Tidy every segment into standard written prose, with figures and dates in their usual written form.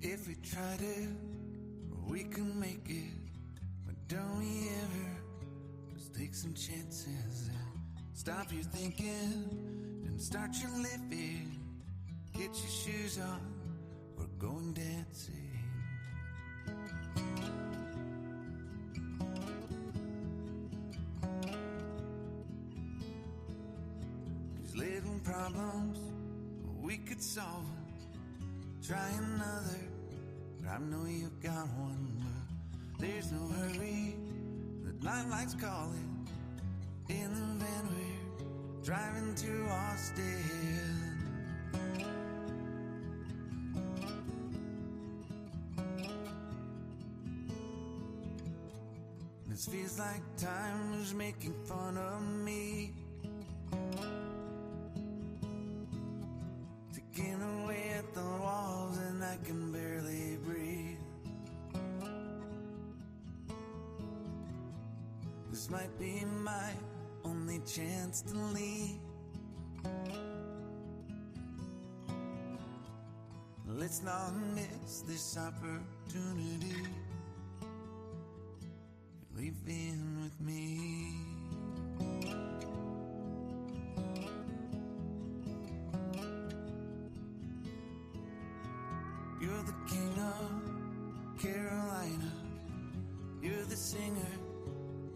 If we tried it, we can make it. But don't we ever just take some chances and stop your thinking and start your living? Get your shoes on, we're going dancing. These little problems, we could solve them. Try another, but I know you've got one. But there's no hurry, the nightlight's calling. In the van we're driving to Austin. This feels like time is making fun of me. Taking away at the walls and I can barely breathe. This might be my only chance to leave. Let's not miss this opportunity. You're leaving with me. You're the king of Carolina. You're the singer,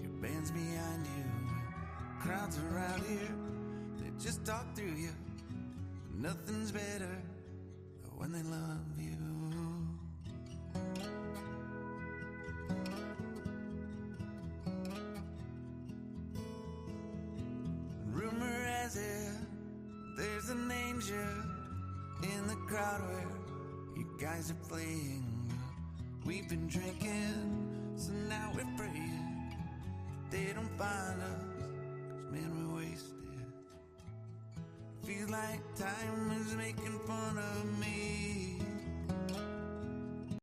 your band's behind you. Crowds around here, they just talk through you. Nothing's better than when they love you. Rumor has it, there's an angel in the crowd where you guys are playing. We've been drinking, so now we're praying they don't find us, 'cause man, we're wasted. Feels like time is making fun of me.